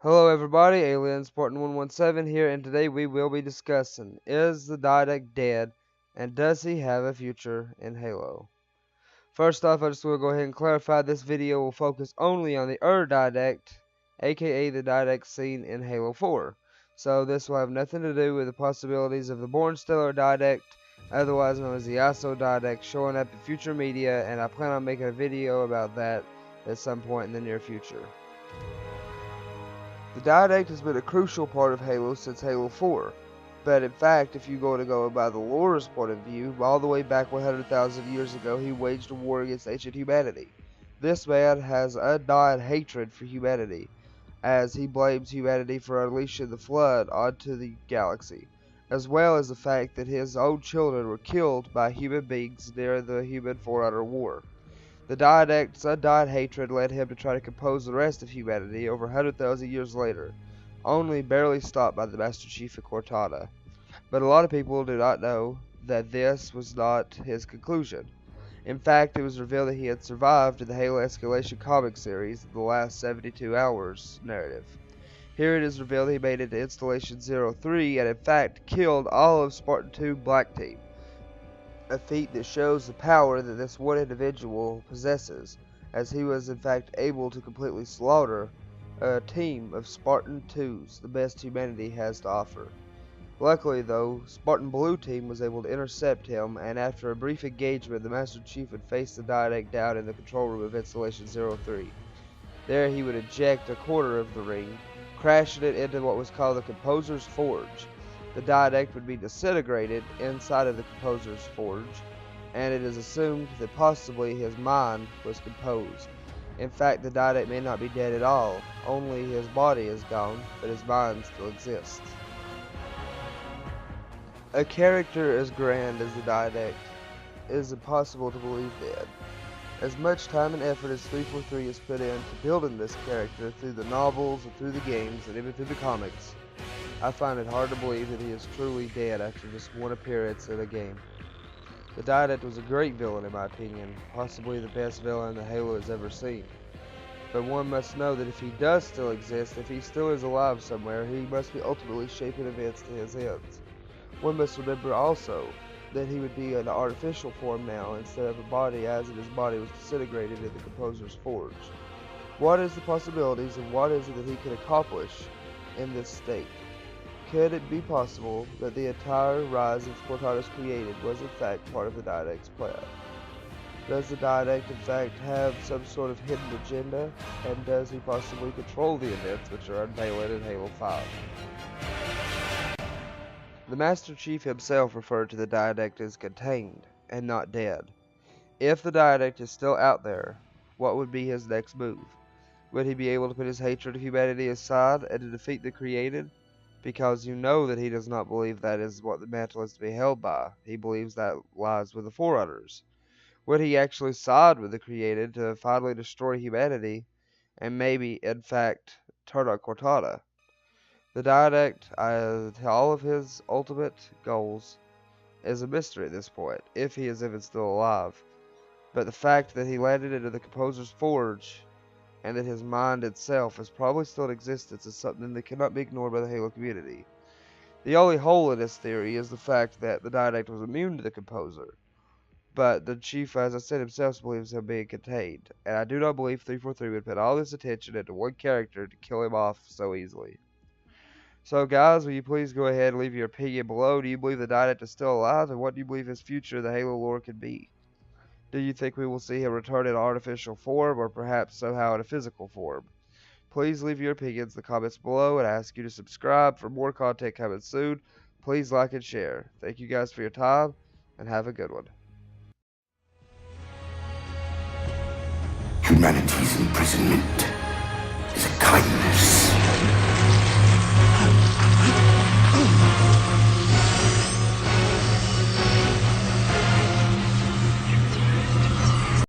Hello everybody, Alien Spartan 117 here, and today we will be discussing, is the Didact dead, and does he have a future in Halo? First off, I just want to go ahead and clarify this video will focus only on the Didact, aka the Didact seen in Halo 4. So this will have nothing to do with the possibilities of the Born Stellar Didact, otherwise known as the ISO Didact, showing up in future media, and I plan on making a video about that at some point in the near future. The Didact has been a crucial part of Halo since Halo 4, but in fact, if you go by the lore's point of view, all the way back 100,000 years ago, he waged a war against ancient humanity. This man has undying hatred for humanity, as he blames humanity for unleashing the Flood onto the galaxy, as well as the fact that his own children were killed by human beings during the Human Forerunner War. The Didact's undying hatred led him to try to compose the rest of humanity over 100,000 years later, only barely stopped by the Master Chief of Cortana. But a lot of people do not know that this was not his conclusion. In fact, it was revealed that he had survived in the Halo Escalation comic series, the last 72 hours narrative. Here it is revealed he made it to Installation 03 and in fact killed all of Spartan 2 Black Team. A feat that shows the power that this one individual possesses, as he was in fact able to completely slaughter a team of Spartan 2s, the best humanity has to offer. Luckily though, Spartan Blue Team was able to intercept him, and after a brief engagement, the Master Chief would face the Didact down in the control room of Installation 03. There he would eject a quarter of the ring, crashing it into what was called the Composer's Forge. The Didact would be disintegrated inside of the Composer's Forge, and it is assumed that possibly his mind was composed. In fact, the Didact may not be dead at all, only his body is gone, but his mind still exists. A character as grand as the Didact is impossible to believe dead. As much time and effort as 343 has put into building this character through the novels and through the games and even through the comics, I find it hard to believe that he is truly dead after just one appearance in a game. The Didact was a great villain in my opinion, possibly the best villain that Halo has ever seen. But one must know that if he does still exist, if he still is alive somewhere, he must be ultimately shaping events to his ends. One must remember also that he would be an artificial form now instead of a body, as his body was disintegrated in the Composer's Forge. What is the possibilities and what is it that he could accomplish in this state? Could it be possible that the entire rise of Cortana's created was in fact part of the Didact's plan? Does the Didact in fact have some sort of hidden agenda, and does he possibly control the events which are unveiled in Halo 5? The Master Chief himself referred to the Didact as contained, and not dead. If the Didact is still out there, what would be his next move? Would he be able to put his hatred of humanity aside and to defeat the created? Because you know that he does not believe that is what the mantle is to be held by. He believes that lies with the Forerunners. Would he actually side with the created to finally destroy humanity and maybe, in fact, turn on Cortana? The Didact, all of his ultimate goals, is a mystery at this point, if he is even still alive. But the fact that he landed into the Composer's Forge and that his mind itself is probably still in existence is something that cannot be ignored by the Halo community. The only hole in this theory is the fact that the Didact was immune to the Composer, but the Chief, as I said himself, believes him being contained, and I do not believe 343 would put all this attention into one character to kill him off so easily. So guys, will you please go ahead and leave your opinion below? Do you believe the Didact is still alive, and what do you believe his future in the Halo lore could be? Do you think we will see him return in artificial form, or perhaps somehow in a physical form? Please leave your opinions in the comments below, and I ask you to subscribe for more content coming soon. Please like and share. Thank you guys for your time, and have a good one. Humanity's imprisonment is a kindness.